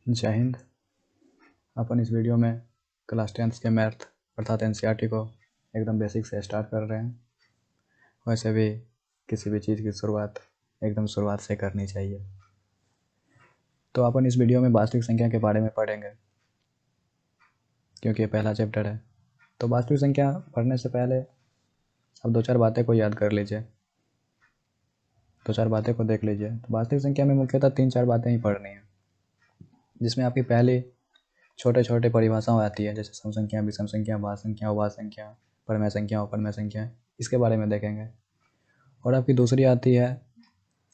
जय हिंद। अपन इस वीडियो में क्लास 10th के मैथ अर्थात एनसीईआरटी को एकदम बेसिक से स्टार्ट कर रहे हैं। वैसे भी किसी भी चीज़ की शुरुआत एकदम शुरुआत से करनी चाहिए। तो अपन इस वीडियो में वास्तविक संख्या के बारे में पढ़ेंगे क्योंकि ये पहला चैप्टर है। तो वास्तविक संख्या पढ़ने से पहले अब दो चार बातें को याद कर लीजिए, दो चार बातें को देख लीजिए। तो वास्तविक संख्या में मुख्यतः 3-4 बातें ही पढ़नी है, जिसमें आपकी पहली छोटे छोटे परिभाषाएं आती है, जैसे सम संख्या, विषम संख्या, भाज्य संख्या, उभय संख्या, परमेय संख्या, अपरमेय संख्या, इसके बारे में देखेंगे। और आपकी दूसरी आती है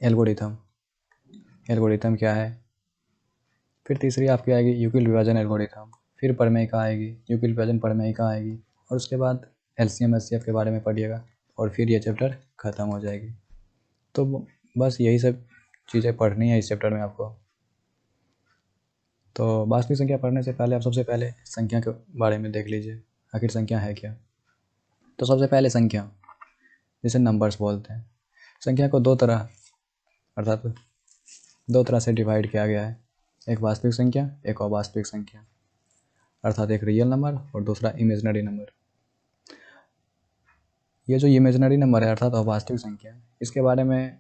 एल्गोरिथम। एल्गोरिथम क्या है। फिर तीसरी आपकी आएगी यूक्लिड विभाजन एल्गोरिथम। फिर परमेय का आएगी, यूक्लिड विभाजन परमेय का आएगी। और उसके बाद एलसीएम एचसीएफ के बारे में पढ़िएगा और फिर ये चैप्टर ख़त्म हो जाएगी। तो बस यही सब चीज़ें पढ़नी है इस चैप्टर में आपको। तो वास्तविक संख्या पढ़ने से पहले आप सबसे पहले संख्या के बारे में देख लीजिए, आखिर संख्या है क्या। तो सबसे पहले संख्या, जिसे नंबर्स बोलते हैं। संख्या को दो तरह से डिवाइड किया गया है, एक वास्तविक संख्या, एक अवास्तविक संख्या, अर्थात एक रियल नंबर और दूसरा इमेजिनरी नंबर। ये जो इमेजिनरी नंबर है अर्थात अवास्तविक संख्या, इसके बारे में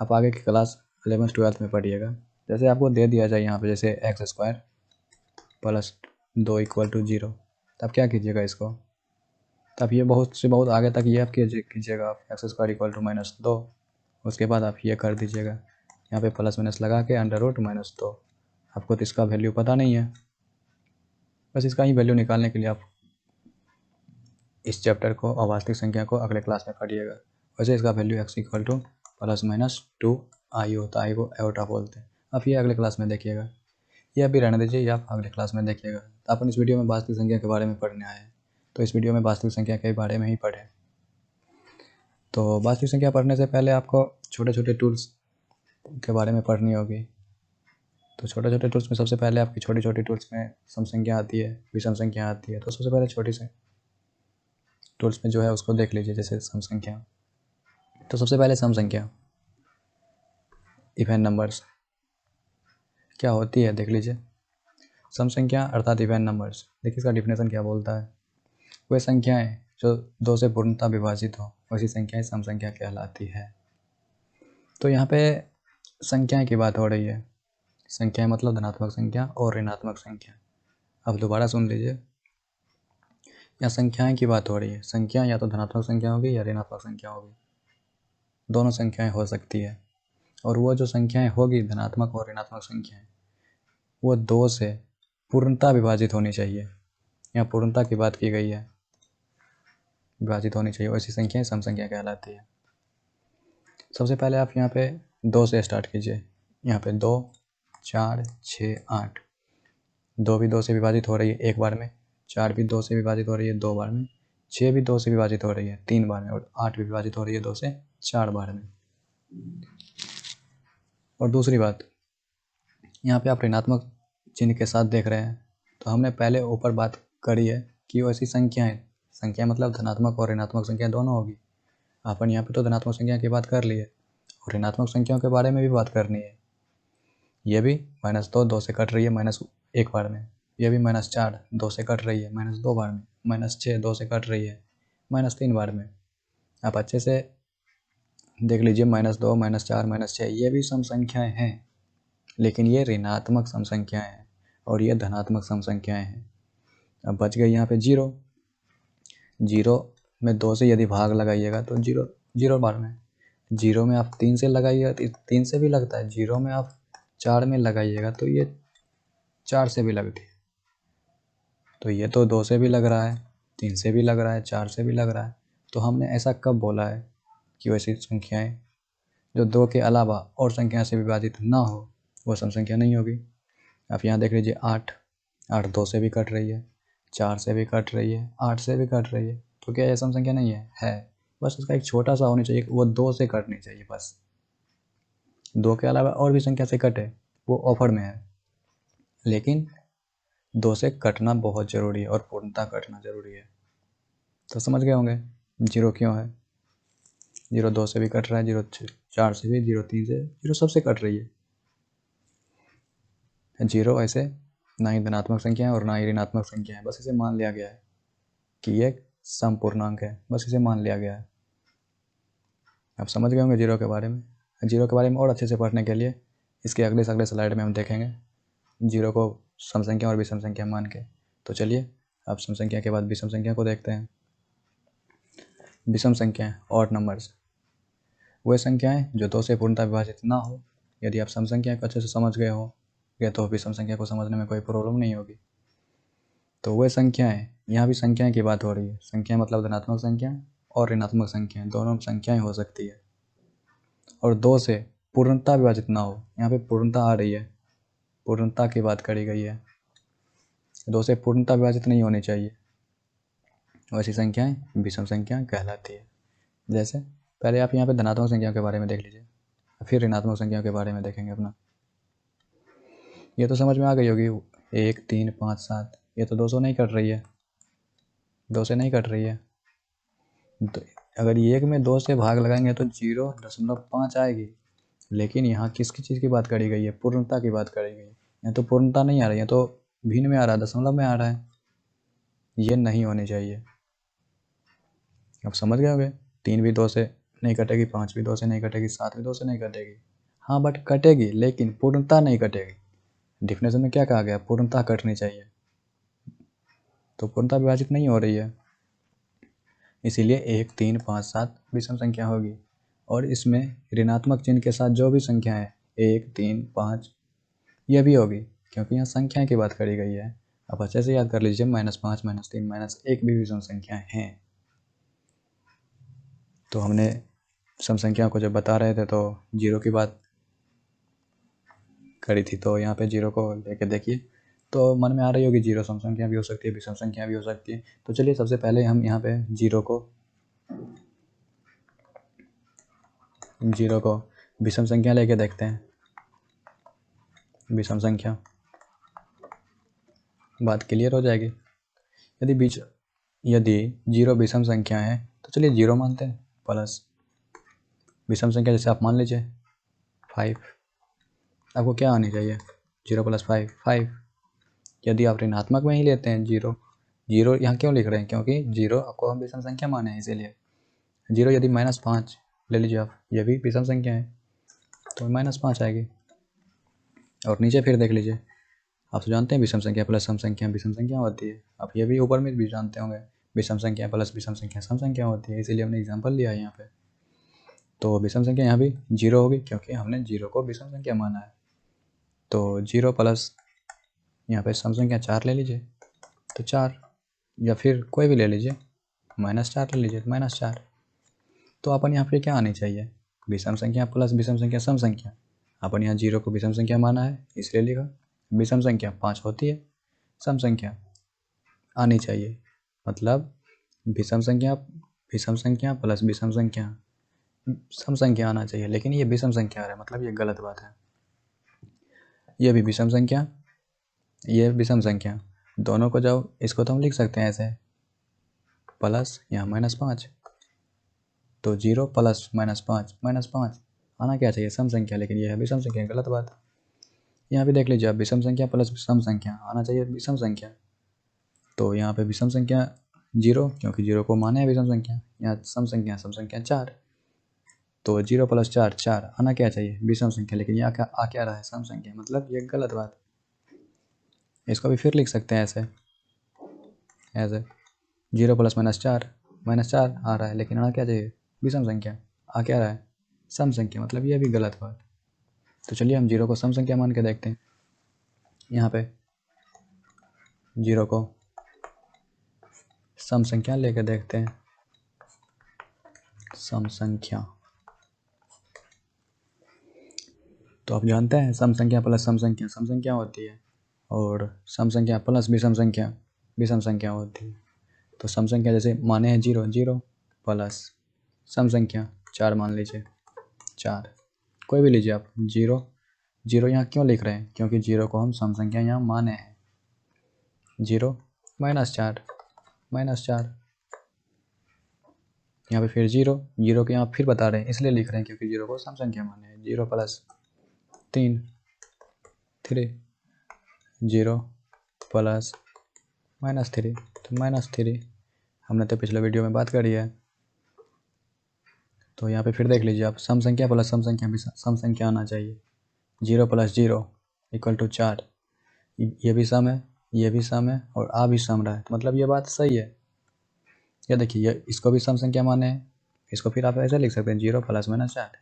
आप आगे की क्लास 11th-12th में पढ़िएगा। जैसे आपको दे दिया जाए यहाँ पे, जैसे x² + 2 = 0, तब क्या कीजिएगा इसको, तब ये बहुत से बहुत आगे तक ये आप कीजिएगा आप x² = -2। उसके बाद आप ये कर दीजिएगा, यहाँ पे प्लस माइनस लगा के √-2। आपको तो इसका वैल्यू पता नहीं है, बस इसका ही वैल्यू निकालने के लिए आप इस चैप्टर को अवास्तविक संख्या को अगले क्लास में पढ़िएगा। वैसे इसका वैल्यू x = ±2i होता है, वो एओटा बोलते हैं। आप ये अगले क्लास में देखिएगा, ये अभी रहने दीजिए, ये आप अगले क्लास में देखिएगा। तो अपन इस वीडियो में वास्तविक संख्या के बारे में पढ़ने आए हैं, तो इस वीडियो में वास्तविक संख्या के बारे में ही पढ़ें। तो वास्तविक संख्या पढ़ने से पहले आपको छोटे छोटे टूल्स के बारे में पढ़नी होगी। तो छोटे छोटे टूल्स में सबसे पहले आपकी छोटी छोटी टूल्स में सम संख्या आती है, विषम संख्या आती है। तो सबसे पहले छोटी से टूल्स में जो है उसको देख लीजिए, जैसे सम संख्या। तो सबसे पहले सम संख्या, इवन नंबर्स क्या होती है देख लीजिए। सम संख्या अर्थात इवन नंबर्स, देखिए इसका डिफिनेशन क्या बोलता है। वे संख्याएं जो 2 से पूर्णतः विभाजित हो, वैसी संख्याएं सम संख्या कहलाती है। तो यहाँ पे संख्याएं की बात हो रही है। संख्याएं मतलब धनात्मक संख्या और ऋणात्मक संख्या। अब दोबारा सुन लीजिए, यहाँ संख्याएं की बात हो रही है। संख्या या तो धनात्मक संख्या होगी या ऋणात्मक संख्या होगी, दोनों संख्याएं हो सकती है। और वो जो संख्याएं होगी, धनात्मक और ऋणात्मक संख्याएं, वो 2 से पूर्णतः विभाजित होनी चाहिए। यहाँ पूर्णता की बात की गई है, विभाजित होनी चाहिए, वैसी संख्याएं सम संख्या कहलाती है। सबसे पहले आप यहाँ पे 2 से स्टार्ट कीजिए। यहाँ पे 2, 4, 6, 8। 2 भी 2 से विभाजित हो रही है एक बार में, 4 भी 2 से विभाजित हो रही है 2 बार में, 6 भी 2 से विभाजित हो रही है 3 बार में, और 8 भी विभाजित हो रही है 2 से 4 बार में। और दूसरी बात, यहाँ पे आप ऋणात्मक चिन्ह के साथ देख रहे हैं। तो हमने पहले ऊपर बात करी है कि वैसी संख्या मतलब धनात्मक और ऋणात्मक संख्या दोनों होगी। अपन यहाँ पे तो धनात्मक संख्या की बात कर ली है, और ऋणात्मक संख्याओं के बारे में भी बात करनी है। ये भी -2 2 से कट रही है -1 बार में, ये भी -4 2 से कट रही है -2 बार में, -6 2 से कट रही है -3 बार में। आप अच्छे से देख लीजिए, -2 -4 -6 ये भी सम संख्याएं हैं, लेकिन ये ऋणात्मक सम संख्याएं हैं और ये धनात्मक सम संख्याएं हैं। अब बच गई यहाँ पे 0 में 2 से यदि भाग लगाइएगा तो 0 बार में, 0 में आप 3 से लगाइएगा तो 3 से भी लगता है, 0 में आप 4 में लगाइएगा तो ये 4 से भी लगती है। तो ये तो 2 से भी लग रहा है, 3 से भी लग रहा है, 4 से भी लग रहा है। तो हमने ऐसा कब बोला है कि वैसी संख्याएं जो 2 के अलावा और संख्या से विभाजित ना हो वो सम संख्या नहीं होगी। आप यहाँ देख लीजिए, 8 2 से भी कट रही है, 4 से भी कट रही है, 8 से भी कट रही है। तो क्या ये सम संख्या नहीं है? बस इसका एक छोटा सा होनी चाहिए, वो 2 से कटनी चाहिए। बस 2 के अलावा और भी संख्या से कटे वो ऑफर में है, लेकिन 2 से कटना बहुत ज़रूरी है और पूर्णतः कटना ज़रूरी है। तो समझ गए होंगे 0 क्यों है। 0 2 से भी कट रहा है, 0 4 से भी, 0 3 से, 0 सबसे कट रही है जीरो ऐसे ना ही धनात्मक संख्या है और ना ही ऋणात्मक संख्या है, बस इसे मान लिया गया है कि ये एक सम पूर्णांक है, बस इसे मान लिया गया है। आप समझ गए होंगे जीरो के बारे में। जीरो के बारे में और अच्छे से पढ़ने के लिए इसके अगले स्लाइड में हम देखेंगे जीरो को सम संख्या और विषम संख्या मान के। तो चलिए अब सम संख्या के बाद विषम संख्या को देखते हैं। विषम संख्याएं, ऑड नंबर्स, वे संख्याएं जो 2 से पूर्णतः विभाजित ना हो। यदि आप सम संख्या को अच्छे से समझ गए हो या तो विषम संख्या को समझने में कोई प्रॉब्लम नहीं होगी। तो वे संख्याएं, यहाँ भी संख्याएं की बात हो रही है। संख्या मतलब धनात्मक संख्या और ऋणात्मक संख्याएं, दोनों संख्याएं हो सकती है और 2 से पूर्णतः विभाजित ना हो। यहाँ पे पूर्णतः आ रही है, पूर्णता की बात करी गई है। 2 से पूर्णतः विभाजित नहीं होनी चाहिए, वैसी संख्याएं विषम संख्या कहलाती है। जैसे पहले आप यहाँ पे धनात्मक संख्या के बारे में देख लीजिए, फिर ऋणात्मक संख्या के बारे में देखेंगे अपना। ये तो समझ में आ गई होगी, 1 3 5 7, ये तो 200 नहीं कट रही है, 2 से नहीं कट रही है। तो अगर ये 1 में 2 से भाग लगाएंगे तो 0.5 आएगी। लेकिन यहाँ किसकी चीज़ की बात करी गई है? पूर्णता की बात करी गई है। यहाँ तो पूर्णता नहीं आ रही है, तो भिन्न में आ रहा है, दशमलव में आ रहा है। ये नहीं होनी चाहिए। अब समझ गए होंगे, 3 भी 2 से नहीं कटेगी, 5 भी 2 से नहीं कटेगी, 7 भी 2 से नहीं कटेगी। हाँ बट कटेगी, लेकिन पूर्णता नहीं कटेगी। डिफिनेशन में क्या कहा गया? पूर्णता कटनी चाहिए, तो पूर्णता विभाजित नहीं हो रही है, इसीलिए 1 3 5 7 विषम संख्या होगी। और इसमें ऋणात्मक चिन्ह के साथ जो भी संख्या है 1 3 5 ये भी होगी, क्योंकि यहाँ संख्या की बात करी गई है। आप अच्छे से याद कर लीजिए, -5 -3 -1 भी विषम संख्याएं हैं। तो हमने सम संख्या को जब बता रहे थे तो जीरो की बात करी थी, तो यहाँ पे जीरो को लेके देखिए तो मन में आ रही होगी जीरो सम संख्या भी हो सकती है, विषम संख्या भी हो सकती है। तो चलिए सबसे पहले हम यहाँ पे जीरो को विषम संख्या लेके देखते हैं। विषम संख्या, बात क्लियर हो जाएगी। यदि जीरो विषम संख्या है तो चलिए जीरो मानते हैं, प्लस विषम संख्या जैसे आप मान लीजिए 5, आपको क्या आनी चाहिए? 0 + 5 5। यदि आप ऋणात्मक में ही लेते हैं जीरो यहाँ क्यों लिख रहे हैं? क्योंकि जीरो आपको हम विषम संख्या माने हैं, इसीलिए जीरो। यदि -5 ले लीजिए आप, ये भी विषम संख्या है, तो -5 आएगी। और नीचे फिर देख लीजिए, आप तो जानते हैं विषम संख्या प्लस सम संख्या विषम संख्या होती है। आप ये भी ऊपर में भी जानते होंगे, विषम संख्या प्लस विषम संख्या सम संख्या होती है, इसीलिए हमने एग्जाम्पल लिया है यहाँ पे। तो विषम संख्या यहाँ भी जीरो होगी, क्योंकि हमने जीरो को विषम संख्या माना है। तो 0 प्लस यहाँ पे सम संख्या 4 ले लीजिए, तो 4, या फिर कोई भी ले लीजिए, -4 ले लीजिए, -4। तो अपन यहाँ पे क्या आनी चाहिए? विषम संख्या प्लस विषम संख्या सम संख्या। अपन यहाँ जीरो को विषम संख्या माना है, इसलिए लिखा। विषम संख्या 5 होती है, सम संख्या आनी चाहिए, मतलब विषम संख्या प्लस विषम संख्या सम संख्या आना चाहिए। लेकिन ये विषम संख्या आ रहा है, मतलब ये गलत बात है। ये भी विषम संख्या, ये विषम संख्या, दोनों को जब इसको तो हम लिख सकते हैं ऐसे, प्लस यहाँ -5, तो 0 प्लस -5 आना क्या चाहिए? सम संख्या, लेकिन यह है विषम संख्या, गलत बात। यहाँ पे देख लीजिए आप, विषम संख्या प्लस सम संख्या आना चाहिए विषम संख्या। तो यहाँ पे विषम संख्या 0, क्योंकि 0 को माने है विषम संख्या। यहाँ सम संख्या 4, तो 0 + 4 4 आना क्या चाहिए? विषम संख्या, लेकिन यहाँ आ क्या रहा है? सम संख्या, मतलब ये गलत बात। इसको भी फिर लिख सकते हैं ऐसे 0 + -4 आ रहा है, लेकिन आना क्या चाहिए? विषम संख्या, आ क्या रहा है? सम संख्या, मतलब ये भी गलत बात। तो चलिए हम 0 को सम संख्या मान के देखते हैं। यहाँ पे 0 को सम संख्या लेकर देखते हैं। सम संख्या, तो आप जानते हैं सम संख्या प्लस सम संख्या होती है, और सम संख्या प्लस विषम संख्या होती है। तो सम संख्या जैसे माने हैं 0 प्लस सम संख्या 4 मान लीजिए, 4 कोई भी लीजिए आप। 0 यहाँ क्यों लिख रहे हैं? क्योंकि 0 को हम सम संख्या यहाँ माने हैं। 0 -4 यहाँ पे फिर 0 के यहाँ फिर बता रहे हैं, इसलिए लिख रहे हैं क्योंकि 0 को सम संख्या माने हैं। 0 + 3 0 प्लस -3, तो -3 हमने तो पिछले वीडियो में बात करी है। तो यहाँ पे फिर देख लीजिए आप, सम संख्या प्लस सम संख्या भी सम संख्या आना चाहिए। 0 प्लस 0 इक्वल टू 4, ये भी सम है, ये भी सम है और आ भी सम रहा है, तो मतलब ये बात सही है। ये देखिए, ये इसको भी सम संख्या माने हैं, इसको फिर आप ऐसे लिख सकते हैं 0 प्लस -4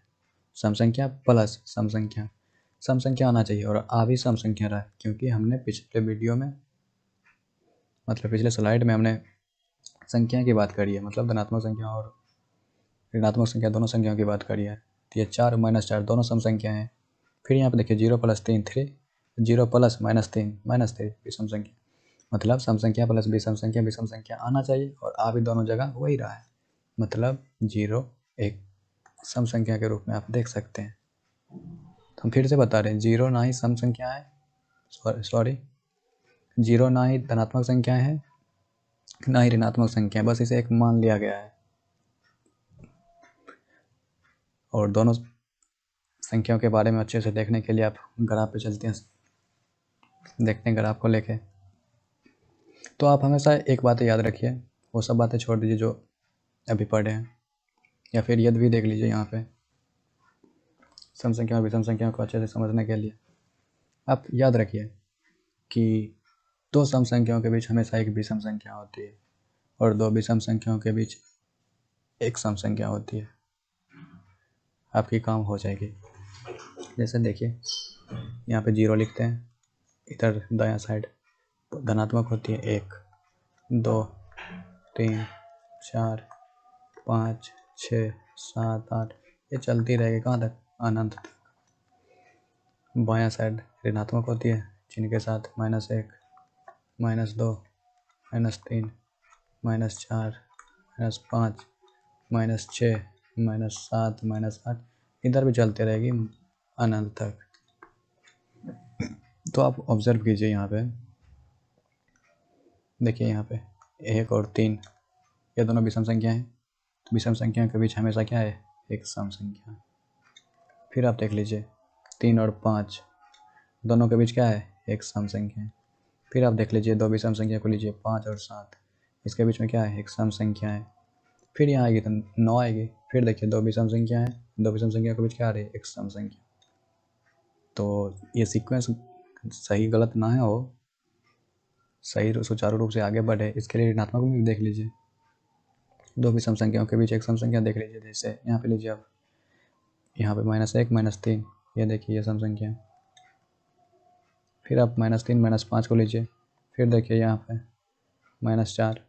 सम संख्या प्लस सम संख्या, सम संख्या आना चाहिए और आ भी सम संख्या रहा है, क्योंकि हमने पिछले वीडियो में मतलब पिछले स्लाइड में हमने संख्या की बात करी है, मतलब धनात्मक संख्या और ऋणात्मक संख्या दोनों संख्याओं की बात करी है। तो ये 4 और -4 दोनों सम संख्या हैं। फिर यहाँ पे देखिए 0 प्लस 3 3, 0 प्लस -3 -3 विषम संख्या, मतलब सम संख्या प्लस विषम संख्या आना चाहिए और आ भी दोनों जगह वही रहा है, मतलब 0 एक सम संख्या के रूप में आप देख सकते हैं। तो हम फिर से बता रहे हैं, 0 ना ही सम संख्या है, सॉरी 0 ना ही धनात्मक संख्या है ना ही ऋणात्मक संख्या, बस इसे एक मान लिया गया है। और दोनों संख्याओं के बारे में अच्छे से देखने के लिए आप ग्राफ पे चलते हैं, देखते हैं ग्राफ को लेके। तो आप हमेशा एक बात याद रखिए, वो सब बातें छोड़ दीजिए जो अभी पढ़े हैं, या फिर यदि भी देख लीजिए। यहाँ पे सम संख्या और विषम संख्याओं को अच्छे से समझने के लिए आप याद रखिए कि दो सम संख्याओं के बीच हमेशा एक विषम संख्या होती है और दो विषम संख्याओं के बीच एक सम संख्या होती है, आपकी काम हो जाएगी। जैसे देखिए यहाँ पे 0 लिखते हैं, इधर दायां साइड धनात्मक होती है 1 2 3 4 5 6 7 8, ये चलती रहेगी कहाँ तक, अनंत तक। बायां साइड ऋणात्मक होती है, जिनके साथ -1 -2 -3 -4 -5 -6 -7 -8, इधर भी चलते रहेगी अनंत तक। तो आप ऑब्जर्व कीजिए, यहाँ पे देखिए, यहाँ पे 1 और 3 ये दोनों विषम संख्या हैं, तो विषम संख्याओं के बीच हमेशा क्या है, एक सम संख्या। फिर आप देख लीजिए 3 और 5 दोनों के बीच क्या है, एक सम संख्या है। फिर आप देख लीजिए दो विषम संख्या को लीजिए 5 और 7, इसके बीच में क्या है, एक सम संख्या है। फिर यहाँ आएगी तो 9 आएगी। फिर देखिए दो विषम संख्या है, दो विषम संख्या के बीच क्या आ रही है, एक सम संख्या। तो ये सीक्वेंस सही गलत ना है, हो सही सुचारू रूप से आगे बढ़े, इसके लिए ऋणात्मक में भी देख लीजिए, दो विषम संख्याओं के बीच एक सम संख्या देख लीजिए। जैसे यहाँ पे लीजिए आप, यहाँ पे -1 -3, ये देखिए ये सम संख्या। फिर आप -3 -5 को लीजिए, फिर देखिए यहाँ पे -4,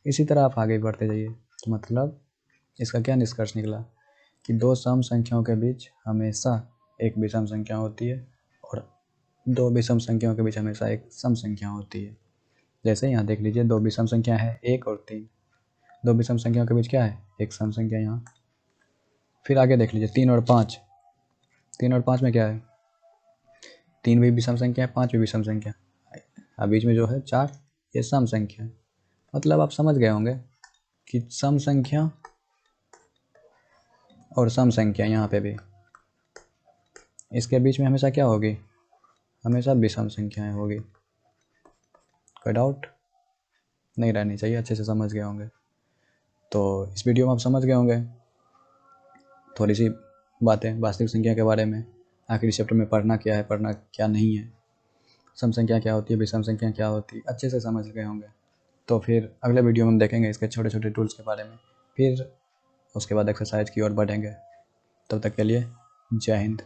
इसी तरह आप आगे बढ़ते जाइए। तो मतलब इसका क्या निष्कर्ष निकला कि दो सम संख्याओं के बीच हमेशा एक विषम संख्या होती है और दो विषम संख्याओं के बीच हमेशा एक सम संख्या होती है। जैसे यहाँ देख लीजिए दो विषम संख्या है 1 और 3, दो विषम संख्याओं के बीच क्या है, एक सम संख्या यहाँ। फिर आगे देख लीजिए 3 और 5, 3 और 5 में क्या है, 3 भी विषम संख्या है, 5 भी विषम संख्या, अब बीच में जो है 4, ये सम संख्या है। मतलब आप समझ गए होंगे कि सम संख्या और सम संख्या यहाँ पे भी इसके बीच में हमेशा क्या होगी, हमेशा विषम संख्याएं होगी। कोई डाउट नहीं रहनी चाहिए, अच्छे से समझ गए होंगे। तो इस वीडियो में आप समझ गए होंगे थोड़ी सी बातें वास्तविक संख्या के बारे में, आखिरी चैप्टर में पढ़ना क्या है, पढ़ना क्या नहीं है, सम संख्या क्या होती है, विषम संख्या क्या होती है, अच्छे से समझ गए होंगे। तो फिर अगले वीडियो में हम देखेंगे इसके छोटे छोटे टूल्स के बारे में, फिर उसके बाद एक्सरसाइज की ओर बढ़ेंगे। तब तक के लिए जय हिंद।